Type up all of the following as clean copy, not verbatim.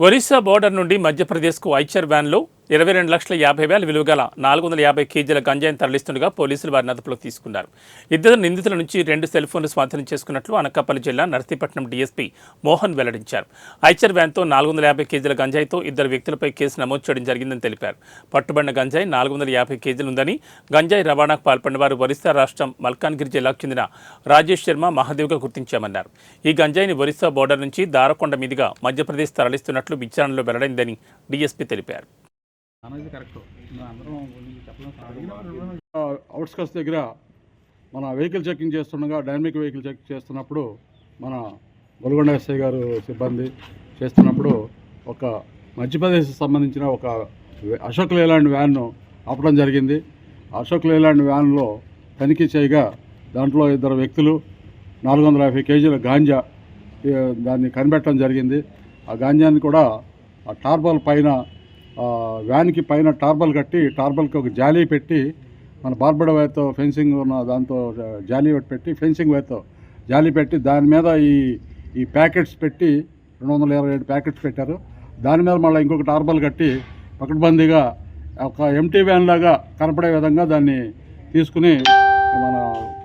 Orissa border నుండి మధ్యప్రదేశ్కు Eicher వ్యాన్లో 22,50,000 విలువ గల 450 కేజీల గంజాయిని తరలిస్తుండగా పోలీసులు వారిని అదుపులోకి తీసుకున్నారు. ఇద్దరు నిందితుల నుంచి 2 సెల్ ఫోన్లు స్వాధీనం చేసుకున్నట్లు అనకాపల్లి జిల్లా నర్సీపట్నం డీఎస్పీ మోహన్ వెల్లడించారు. ఐచర్ వ్యాన్తో 450 కేజీల గంజాయితో ఇద్దరు వ్యక్తులపై కేసు నమోదు చేయడం జరిగిందని తెలిపారు. పట్టుబడిన గంజాయి 450 కేజీలు ఉందని, గంజాయి రవాణాకు పాల్పడిన వారు ఒరిస్సా రాష్ట్రం మల్కాన్గిరి జిల్లాకు చెందిన రాజేష్ శర్మ, మహాదేవ్గా గుర్తించామన్నారు. ఈ గంజాయిని ఒరిస్సా బోర్డర్ నుంచి దారకొండ మీదుగా మధ్యప్రదేశ్ తరలిస్తున్నట్లు విచారణలో వెల్లడైందని డీఎస్పీ తెలిపారు. అవుట్స్కట్స్ దగ్గర మన వెహికల్ చెకింగ్ చేస్తుండగా డైనమిక్ వెహికల్ చెక్ చేస్తున్నప్పుడు మన గొల్గొండ ఎస్ఐ గారు సిబ్బంది చేస్తున్నప్పుడు ఒక మధ్యప్రదేశ్కి సంబంధించిన ఒక అశోక్ లేలాండ్ వ్యాన్ను ఆపడం జరిగింది. అశోక్ లేలాండ్ వ్యాన్లో తనిఖీ చేయగా దాంట్లో ఇద్దరు వ్యక్తులు 450 కేజీల గాంజా దాన్ని కనిపెట్టడం జరిగింది. ఆ గాంజాని కూడా ఆ టార్బల్ పైన వ్యాన్కి పైన టార్బల్ కట్టి టార్బల్కి ఒక జాలీ పెట్టి మన బార్బెడ్ వైర్తో ఫెన్సింగ్ ఉన్న దాంతో జాలీ పెట్టి ఫెన్సింగ్ వైర్తో జాలీ పెట్టి దాని మీద ఈ ప్యాకెట్స్ పెట్టి 227 ప్యాకెట్స్ పెట్టారు. దాని మీద మళ్ళీ ఇంకొక టార్బల్ కట్టి పకడ్బందీగా ఒక ఎంటీ వ్యాన్ లాగా కనపడే విధంగా దాన్ని తీసుకుని మన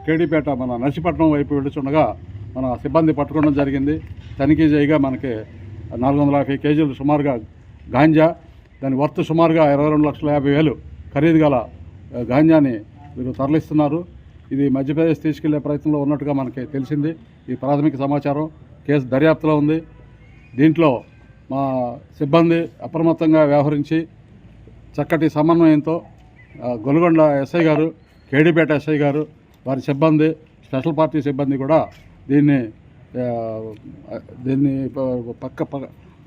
కేడీపేట మన నర్సీపట్నం వైపు వెళ్తుండగా మన సిబ్బంది పట్టుకోవడం జరిగింది. తనిఖీ చేయగా మనకి 450 కేజీలు సుమారుగా గాంజా, దాని వర్త్ సుమారుగా 22,50,000 ఖరీదు గల గాంజాని వీరు తరలిస్తున్నారు. ఇది మధ్యప్రదేశ్ తీసుకెళ్లే ప్రయత్నంలో ఉన్నట్టుగా మనకి తెలిసింది. ఈ ప్రాథమిక సమాచారం కేసు దర్యాప్తులో ఉంది. దీంట్లో మా సిబ్బంది అప్రమత్తంగా వ్యవహరించి చక్కటి సమన్వయంతో గొల్గొండ ఎస్ఐ గారు, కేడీపేట ఎస్ఐ గారు, వారి సిబ్బంది, స్పెషల్ పార్టీ సిబ్బంది కూడా దీన్ని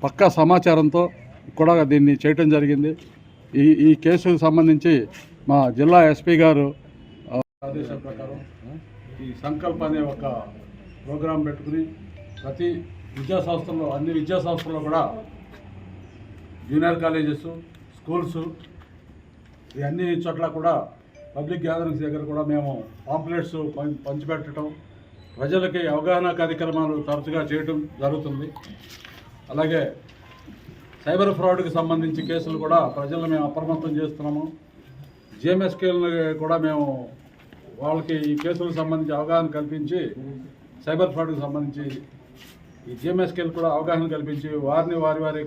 పక్కా సమాచారంతో కూడా దీన్ని చేయటం జరిగింది. ఈ కేసుకు సంబంధించి మా జిల్లా ఎస్పీ గారు ఆదేశాల ప్రకారం ఈ సంకల్ప్ అనే ఒక ప్రోగ్రాం పెట్టుకుని ప్రతి విద్యాసంస్థల్లో అన్ని విద్యాసంస్థల్లో కూడా జూనియర్ కాలేజెస్, స్కూల్స్ ఈ అన్ని చోట్ల కూడా పబ్లిక్ గ్యాదరింగ్స్ దగ్గర కూడా మేము పాంప్లెట్స్ పంచిపెట్టడం, ప్రజలకి అవగాహన కార్యక్రమాలు తరచుగా చేయడం జరుగుతుంది. అలాగే సైబర్ ఫ్రాడ్కి సంబంధించి కేసులు కూడా ప్రజలను మేము అప్రమత్తం చేస్తున్నాము. జిఎంఎస్కేలను కూడా మేము వాళ్ళకి ఈ కేసులకు సంబంధించి అవగాహన కల్పించి సైబర్ ఫ్రాడ్కి సంబంధించి ఈ జిఎంఎస్కేలు కూడా అవగాహన కల్పించి వారి